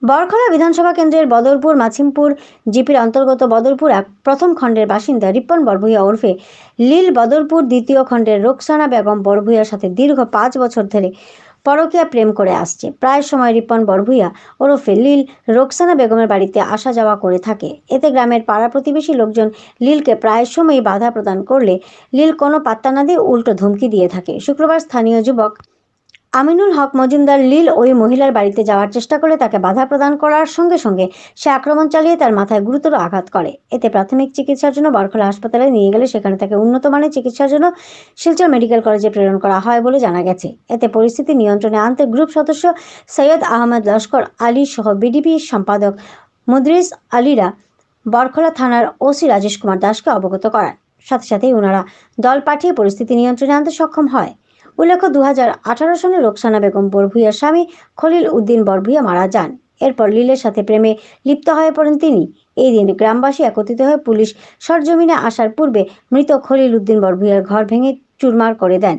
বরখলা বিধানসভা কেন্দ্রের বদরপুর মাছিমপুর জিপির অন্তর্গত বদরপুর এক প্রথম খণ্ডের বাসিন্দা রিপন বরভূয়া ওরফে লীল বদরপুর দ্বিতীয় খণ্ডের রোকসানা বেগম বরভূয়ার সাথে দীর্ঘ ৫ বছর ধরে পরকীয়া প্রেম করে আসছে। প্রায় সময় রিপন বরভূয়া ওরফে লীল রোকসানা বেগমের বাড়িতে আসা যাওয়া করে থাকে। এতে গ্রামের পাড়া প্রতিবেশী লোকজন লীলকে প্রায় সময়ই বাধা প্রদান করলে লীল কোনো পাত্তা না দিয়ে উল্টো ধমকি দিয়ে থাকে। শুক্রবার স্থানীয় যুবক আমিনুল হক মজুমদার লীল ওই মহিলার বাড়িতে যাওয়ার চেষ্টা করলে তাকে বাধা প্রদান করার সঙ্গে সঙ্গে সে আক্রমণ চালিয়ে তার মাথায় গুরুতর আঘাত করে। এতে প্রাথমিক চিকিৎসার জন্য বরখলা হাসপাতালে নিয়ে গেলে সেখানে তাকে উন্নত মানের চিকিৎসার জন্য শিলচর মেডিকেল কলেজে প্রেরণ করা হয় বলে জানা গেছে। এতে পরিস্থিতি নিয়ন্ত্রণে আনতে গ্রুপ সদস্য সৈয়দ আহমদ লস্কর আলী সহ বিডিপি সম্পাদক মুদরিস আলীরা বরখলা থানার ওসি রাজেশ কুমার দাসকে অবগত করান। সাথে সাথেই ওনারা দল পাঠিয়ে পরিস্থিতি নিয়ন্ত্রণে আনতে সক্ষম হয়। উল্লেখ্য, 2018 সালে রোকসানা বেগম বরভূয়ার স্বামী খলিল উদ্দিন বরভূয়া মারা যান। এরপর লীলের সাথে প্রেমে লিপ্ত হয়ে পড়েন তিনি। এই দিন গ্রামবাসী একত্রিত হয়ে পুলিশ সরজমিনে আসার পূর্বে মৃত খলিল উদ্দিন বরভূয়ার ঘর ভেঙে চুরমার করে দেন।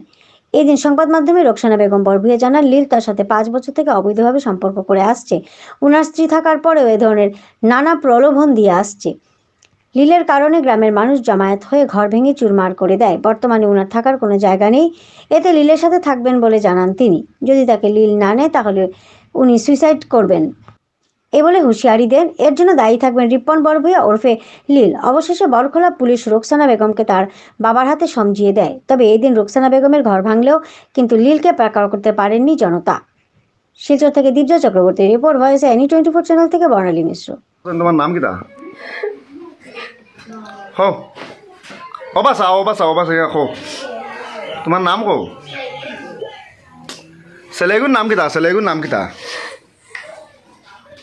এই দিন সংবাদ মাধ্যমে রোকসানা বেগম বরভূয়া জানান, লীল তার সাথে 5 বছর থেকে অবৈধভাবে সম্পর্ক করে আসছে। উনার স্ত্রী থাকার পরেও এ ধরনের নানা প্রলোভন দিয়ে আসছে। লীলের কারণে গ্রামের মানুষ জমায়েত হয়ে ঘর ভেঙে চুরমার করে দেয়। বর্তমানে উনার থাকার কোনো জায়গা নেই। এতে লীলের সাথে থাকবেন বলে জানান তিনি। যদি তাকে লীল না নেয় তাহলে উনি সুইসাইড করবেন এ বলে হুঁশিয়ারি দেন। এর জন্য দায়ী থাকবেন রিপন বরভূয়া ওরফে লীল। অবশেষে বরখলা পুলিশ রোকসানা বেগমকে তার বাবার হাতে সমঝিয়ে দেয়। তবে এই দিন রোকসানা বেগমের ঘর ভাঙলেও কিন্তু লীলকে পাকড়াও করতে পারেননি জনতা। শিলচর থেকে Divya Chakraborty report, voice any 24 channel থেকে বর্ণালী মিশ্র। তোমার নাম কি? হো অবাসা অবাসা অবাসা কো তোমার নাম কো? সেলেগুর নাম কিতা? সেলেগুর নাম কিতা?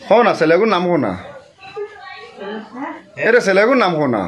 হো না সেলেগুর নাম কো না? এরে সেলেগুর নাম কো না?